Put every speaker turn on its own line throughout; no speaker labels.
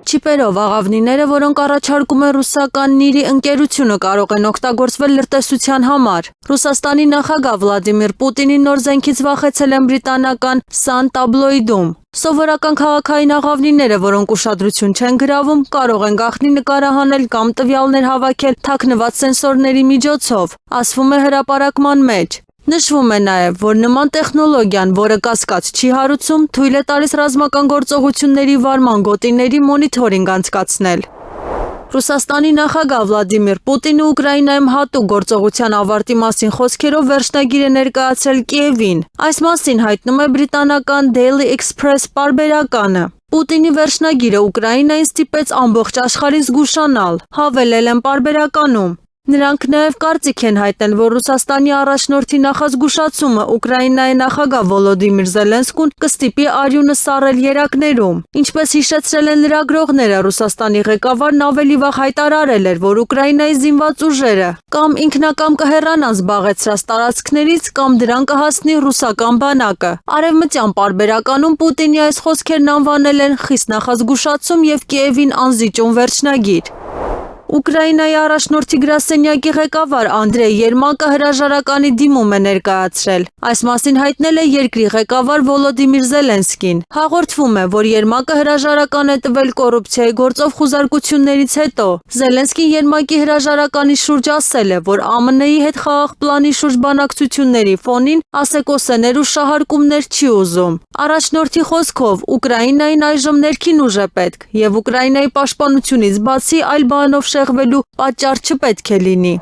Չիպերով աղավնիները, որոնք առաջարկում է ռուսական Նիրի ընկերությունը, կարող են օգտագործվել լրտեսության համար։ Ռուսաստանի նախագահ Վլադիմիր Պուտինի նոր զենքից վախեցել են բրիտանական Sun տաբլոիդում։ Սովորական քաղաքային աղավնիները, որոնք ուշադրություն չեն գրավում, կարող են գաղտնի նկարահանել կամ տվյալներ հավաքել թաքնված սենսորների միջոցով, ասվում է հրապարակման մեջ։ Նշվում է նաև, որ նման տեխնոլոգիան, որը կասկած չի հարուցում, թույլ է տալիս ռազմական գործողությունների վարման գոտիների մոնիթորինգ անցկացնել։ Ռուսաստանի նախագահ Վլադիմիր Պուտինը Ուկրաինայում հատուկ գործողության ավարտի մասին խոսքերով վերջնագիր է ներկայացրել Կիևին։ Այս մասին հայտնում է բրիտանական Daily Express պարբերականը։ Պուտինի վերջնագիրը Ուկրաինային ստիպեց ամբողջ աշխարհին զգուշանալ, հավելել են պարբերականում։ Նրանք նաև կարծիք են հայտնել, որ Ռուսաստանի առաջնորդի նախազգուշացումը Ուկրաինայի նախագահ Վոլոդիմիր Զելենսկուն կստիպի արյունը սառել երակներում։ Ինչպես հիշեցրել են լրագրողները, Ռուսաստանի ղեկավարն ավելի վաղ հայտարարել էր, որ Ուկրաինայի զինված ուժերը կամ ինքնակամ կհեռանան զբաղեցրած տարածքներից, կամ դրան կհասնի ռուսական բանակը։ Արևմտյան պարբերականում Պուտինի այս խոսքերն անվանել են խիստ նախազգուշացում եւ Կիևին անզիջում վերջնագիր։ Ուկրաինայի առաջնորդի գրասենյակի ղեկավար Անդրեյ Երմակը հրաժարականի դիմում է ներկայացրել։ Այս մասին հայտնել է երկրի ղեկավար Վոլոդիմիր Զելենսկին։ Հաղորդվում է, որ Երմակը հրաժարական է տվել կոռուպցիայի գործով խուզարկություններից հետո։ Զելենսկին Երմակի հրաժարականի շուրջ ասել է, որ ԱՄՆ-ի հետ խաղաղ պլանի շուրջ բանակցությունների ֆոնին ասեկոսեներ ու շահարկումներ չի ուզում։ Առաջնորդի խոսքով Ուկրաինային այժմ ներքին ուժ է պետք, եւ Ուկրաինայի պաշտպանությունից բացի այլ բանով շեղվելու պատճառ չպետք է լինի։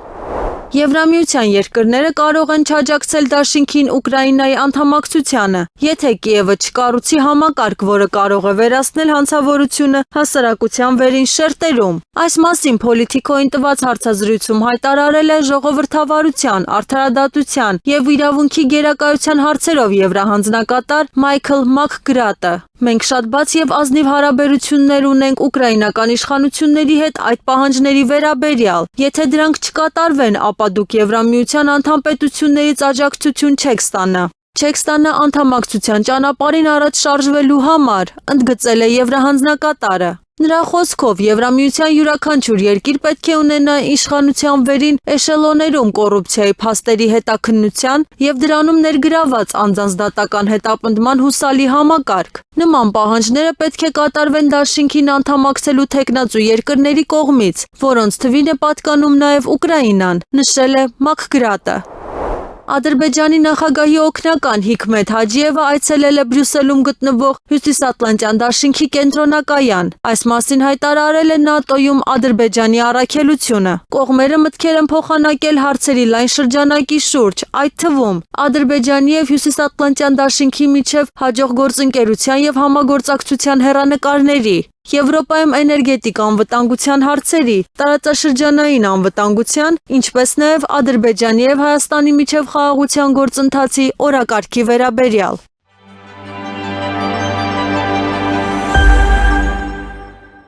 Եվրամիության երկրները կարող են չաջակցել դաշինքին Ուկրաինայի անդամակցությանը, եթե Կիևը չկառուցի համակարգ, որը կարող է վերացնել հանցավորությունը հասարակության վերին շերտերում։ Այս մասին Politico-ին տված հարցազրույցում հայտարարել է ժողովրդավարության, արդարադատության եւ իրավունքի գերակայության հարցերով եվրահանձնակատար Մայքլ Մակգրատը։ Մենք շատ բաց եւ ազնիվ հարաբերություններ ունենք ուկրաինական իշխանությունների հետ այդ պահանջների վերաբերյալ։ Եթե դրանք չկատարվեն, ապա դուք Եվրամիության անդամ պետություններից աջակցություն չեք ստանա։ Չեք ստանա անդամակցության ճանապարհին առաջ շարժվելու համար, ընդգծել է եվրահանձնակատարը։ Նրա խոսքով Եվրամիության յուրաքանչյուր երկիր պետք է ունենա իշխանության վերին էշելոներում կոռուպցիայի փաստերի հետաքննության եւ դրանում ներգրաված անձանց դատական հետապնդման հուսալի համակարգ։ Նման պահանջները պետք է կատարվեն դաշինքին անդամակցելու թեկնածու երկրների կողմից, որոնց թվին է պատկանում նաեւ Ուկրաինան, նշել է Մակգրատը։ Ադրբեջանի նախագահի օգնական Հիկմետ Հաջիևը այցելել է Բրյուսելում գտնվող Հյուսիսատլանտյան դաշինքի կենտրոնակայան։ Այս մասին հայտարարել է ՆԱՏՕ-ում Ադրբեջանի առաքելությունը։ Կողմերը մտքեր են փոխանակել հարցերի լայն շրջանակի շուրջ, այդ թվում Ադրբեջանի եւ Հյուսիսատլանտյան դաշինքի միջև հաջող գործընկերության եւ համագործակցության հեռանկարների, Եվրոպայում էներգետիկ անվտանգության հարցերի, տարածաշրջանային անվտանգության, ինչպես նաև Ադրբեջանի եւ Հայաստանի միջև խաղաղության գործընթացի օրակարգի վերաբերյալ։